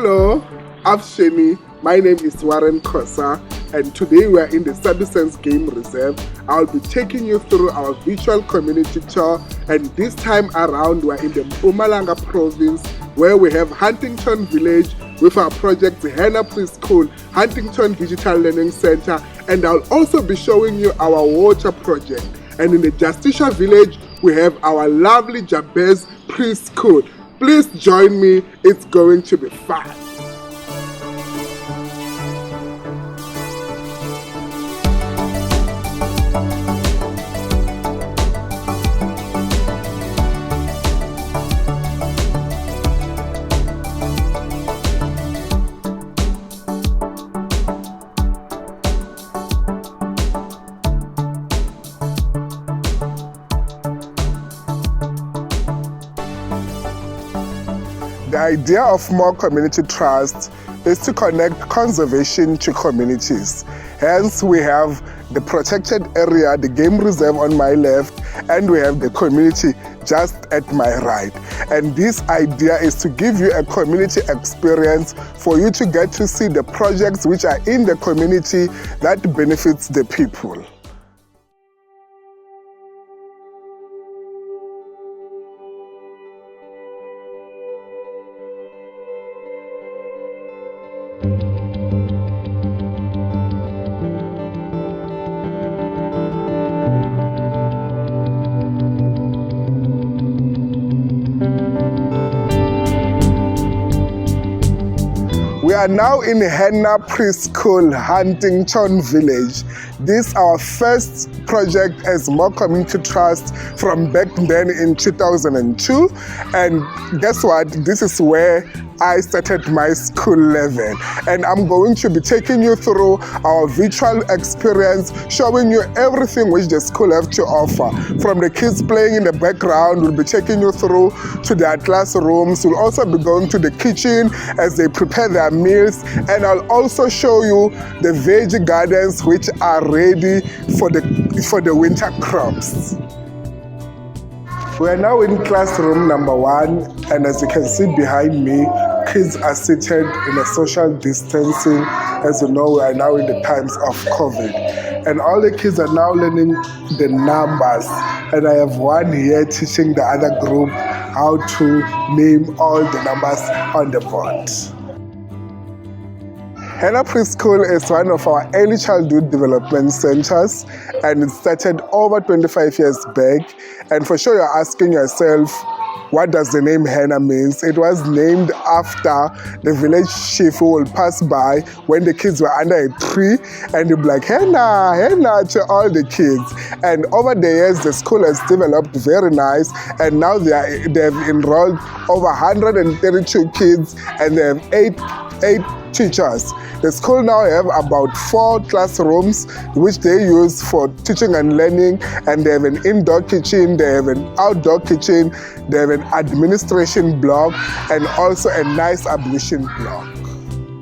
Hello, Afsheni. My name is Warren Kosa, and today we are in the Sabi Game Reserve. I'll be taking you through our virtual community tour, and this time around we're in the Mpumalanga province, where we have Huntington Village with our project Henna Pre-school, Huntington Digital Learning Center, and I'll also be showing you our water project. And in the Justicia village, we have our lovely Jabez Pre-school. Please join me, it's going to be fun. The idea of more community trust is to connect conservation to communities. Hence, we have the protected area, the game reserve on my left, and we have the community just at my right. And this idea is to give you a community experience for you to get to see the projects which are in the community that benefits the people. We are now in Henna Pre-school, Huntington Village. This is our first project as more community trust from back then in 2002. And guess what? This is where I started my school level. And I'm going to be taking you through our virtual experience, showing you everything which the school have to offer. From the kids playing in the background, we'll be taking you through to their classrooms. We'll also be going to the kitchen as they prepare their meals. And I'll also show you the veggie gardens which are ready for the winter crops. We are now in classroom number 1, and as you can see behind me, kids are seated in a social distancing. As you know, we are now in the times of COVID. And all the kids are now learning the numbers. And I have one here teaching the other group how to name all the numbers on the board. Henna Pre-school is one of our early childhood development centers, and it started over 25 years back. And for sure you're asking yourself, what does the name Henna means? It was named after the village chief who will pass by when the kids were under a tree, and he'll be like, Henna, Henna to all the kids. And over the years, the school has developed very nice, and now they have enrolled over 132 kids, and they have eight teachers. The school now have about 4 classrooms which they use for teaching and learning, and they have an indoor kitchen, they have an outdoor kitchen, they have an administration block, and also a nice ablution block.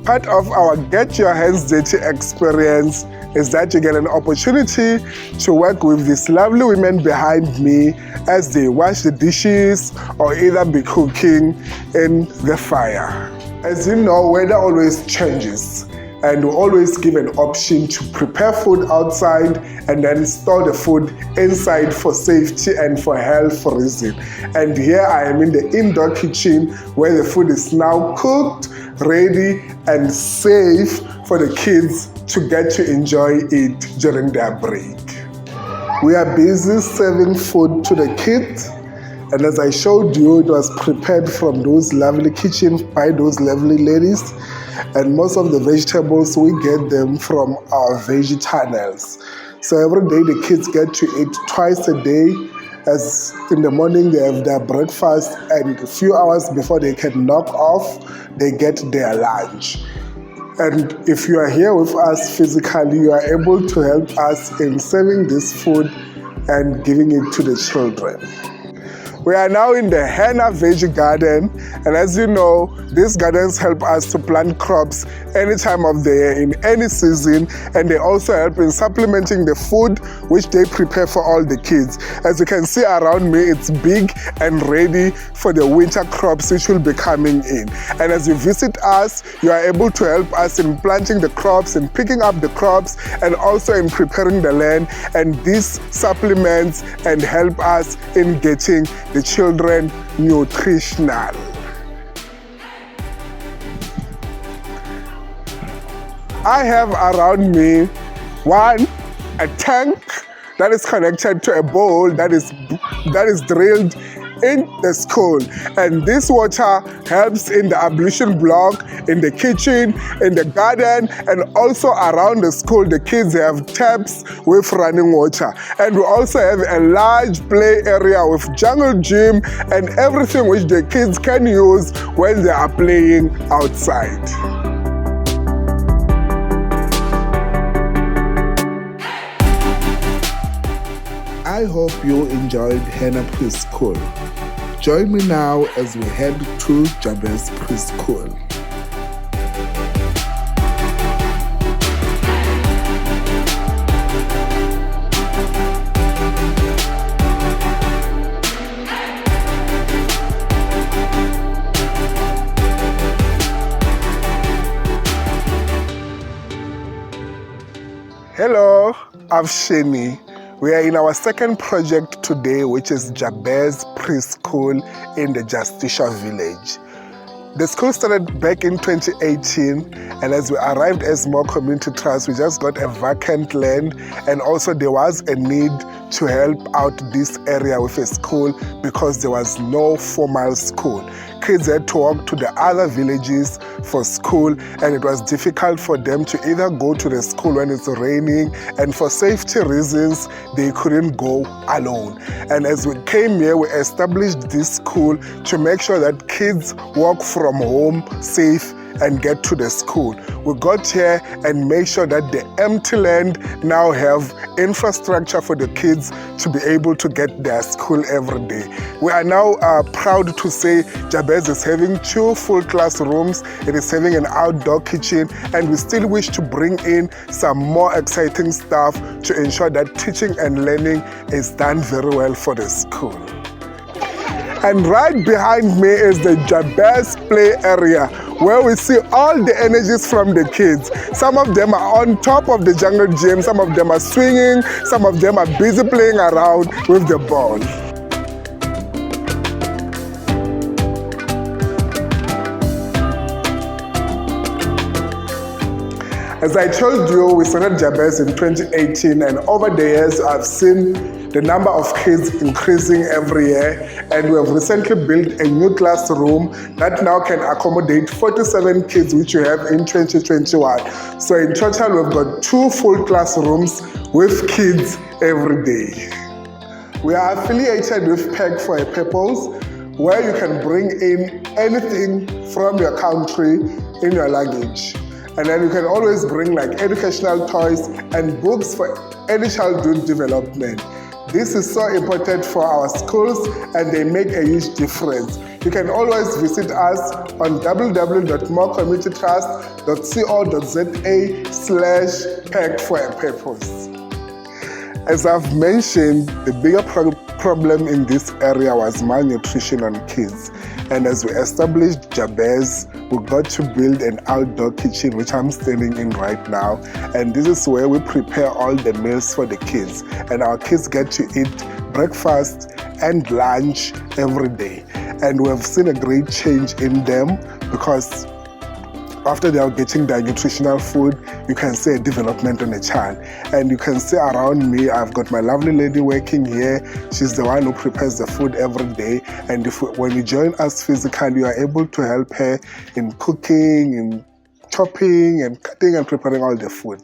Part of our Get Your Hands Dirty experience is that you get an opportunity to work with these lovely women behind me as they wash the dishes or either be cooking in the fire. As you know, weather always changes, and we always give an option to prepare food outside and then store the food inside for safety and for health reasons. And here I am in the indoor kitchen where the food is now cooked, ready and safe for the kids to get to enjoy it during their break. We are busy serving food to the kids. And as I showed you, it was prepared from those lovely kitchens by those lovely ladies. And most of the vegetables, we get them from our veggie tunnels. So every day the kids get to eat twice a day. As in the morning they have their breakfast, and a few hours before they can knock off, they get their lunch. And if you are here with us physically, you are able to help us in serving this food and giving it to the children. We are now in the Henna Veggie Garden, and as you know, these gardens help us to plant crops any time of the year, in any season, and they also help in supplementing the food which they prepare for all the kids. As you can see around me, it's big and ready for the winter crops which will be coming in. And as you visit us, you are able to help us in planting the crops and picking up the crops, and also in preparing the land, and this supplements and help us in getting the children nutritional. I have around me a tank that is connected to a bowl that is drilled in the school, and this water helps in the ablution block, in the kitchen, in the garden, and also around the school. The kids have taps with running water, and we also have a large play area with jungle gym and everything which the kids can use when they are playing outside. I hope you enjoyed Henna Pre-school. Join me now as we head to Jabez Pre-school. Hello, I'm Sheni. We are in our second project today, which is Jabez Pre-school in the Justicia village. The school started back in 2018, and as we arrived as more community trust, we just got a vacant land, and also there was a need to help out this area with a school because there was no formal school. Kids had to walk to the other villages for school, and it was difficult for them to either go to the school when it's raining, and for safety reasons they couldn't go alone. And as we came here, we established this school to make sure that kids walk from home safe and get to the school. We got here and made sure that the empty land now have infrastructure for the kids to be able to get their school every day. We are now proud to say Jabez is having 2 full classrooms, it is having an outdoor kitchen, and we still wish to bring in some more exciting stuff to ensure that teaching and learning is done very well for the school. And right behind me is the Jabez play area, where we see all the energies from the kids. Some of them are on top of the jungle gym, some of them are swinging, some of them are busy playing around with the ball. As I told you, we started Jabez in 2018, and over the years I've seen the number of kids increasing every year, and we have recently built a new classroom that now can accommodate 47 kids, which we have in 2021. So in total, we've got 2 full classrooms with kids every day. We are affiliated with PEG for a purpose, where you can bring in anything from your country in your luggage. And then you can always bring like educational toys and books for early childhood development. This is so important for our schools, and they make a huge difference. You can always visit us on www.communitytrust.co.za/PEG for a purpose. As I've mentioned, the bigger problem in this area was malnutrition on kids. And as we established Jabez, we got to build an outdoor kitchen, which I'm standing in right now. And this is where we prepare all the meals for the kids. And our kids get to eat breakfast and lunch every day. And we have seen a great change in them, because after they are getting their nutritional food, you can see a development on a child. And you can see around me, I've got my lovely lady working here. She's the one who prepares the food every day. And when you join us physically, you are able to help her in cooking, in chopping, and cutting and preparing all the food.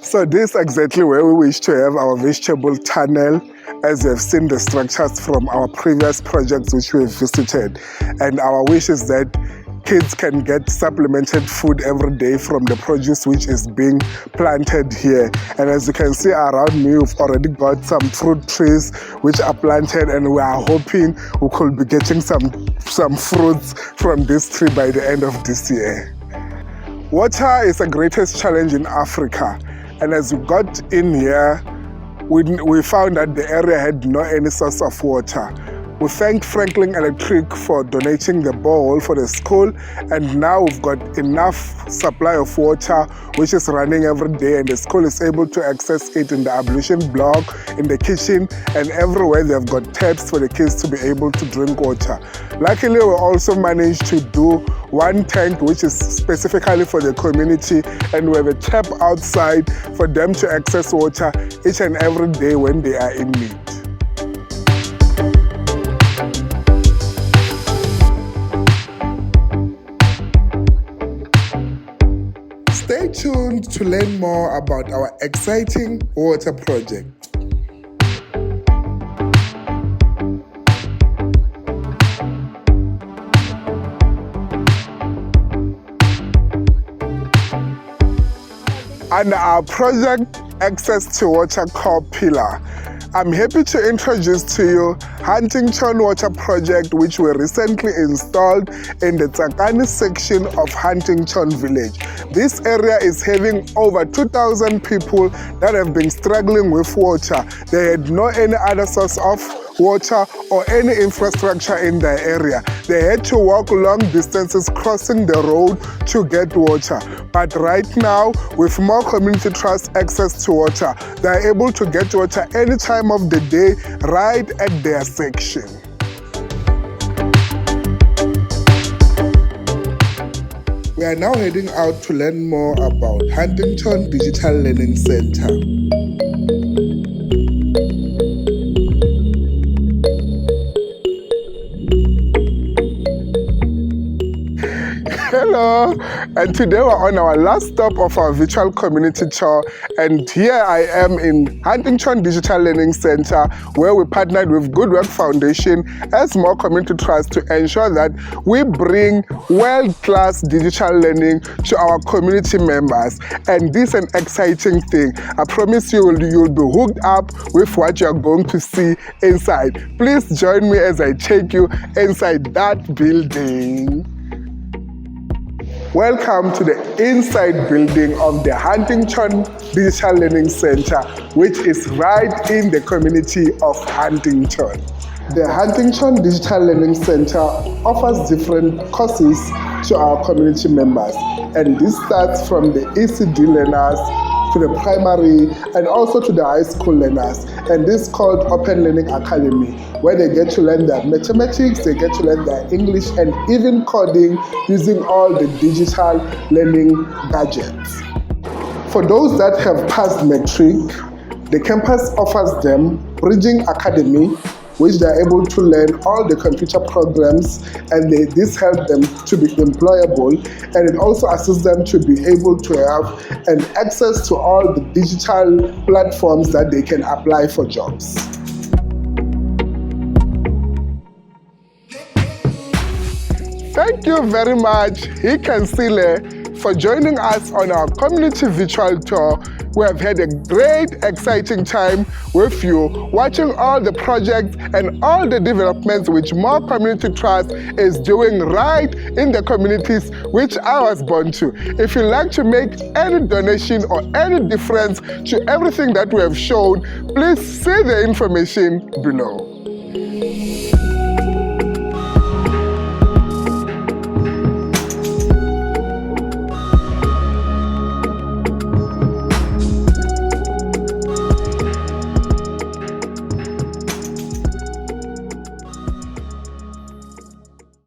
So this is exactly where we wish to have our vegetable tunnel, as you have seen the structures from our previous projects which we have visited. And our wish is that kids can get supplemented food every day from the produce which is being planted here. And as you can see around me, we've already got some fruit trees which are planted, and we are hoping we could be getting some fruits from this tree by the end of this year. Water is the greatest challenge in Africa, and as we got in here, we found that the area had no any source of water. We thanked Franklin Electric for donating the borehole for the school, and now we've got enough supply of water which is running every day, and the school is able to access it in the ablution block, in the kitchen, and everywhere they've got taps for the kids to be able to drink water. Luckily, we also managed to do one tank which is specifically for the community, and we have a tap outside for them to access water each and every day when they are in need. Stay tuned to learn more about our exciting water project. Under our project Access to Water core pillar, I'm happy to introduce to you Huntington Water Project, which we recently installed in the Tsakani section of Huntington Village. This area is having over 2,000 people that have been struggling with water. They had no any other source of water or any infrastructure in their area. They had to walk long distances crossing the road to get water. But right now, with more community trust access to water, they are able to get water any time of the day right at their section. We are now heading out to learn more about Huntington Digital Learning Center. Hello, and today we're on our last stop of our virtual community tour, and here I am in Huntington Digital Learning Center, where we partnered with Good Work Foundation as more community trust to ensure that we bring world-class digital learning to our community members. And this is an exciting thing. I promise you'll be hooked up with what you're going to see inside. Please join me as I take you inside that building. Welcome to the inside building of the Huntington Digital Learning Center, which is right in the community of Huntington. The Huntington Digital Learning Center offers different courses to our community members, and this starts from the ECD learners to the primary and also to the high school learners. And this is called Open Learning Academy, where they get to learn their mathematics, they get to learn their English, and even coding using all the digital learning gadgets. For those that have passed matric, the campus offers them Bridging Academy, which they are able to learn all the computer programs, and this helps them to be employable, and it also assists them to be able to have an access to all the digital platforms that they can apply for jobs. Thank you very much, Hikansile, for joining us on our community virtual tour. We have had a great, exciting time with you, watching all the projects and all the developments which More Community Trust is doing right in the communities which I was born to. If you'd like to make any donation or any difference to everything that we have shown, please see the information below.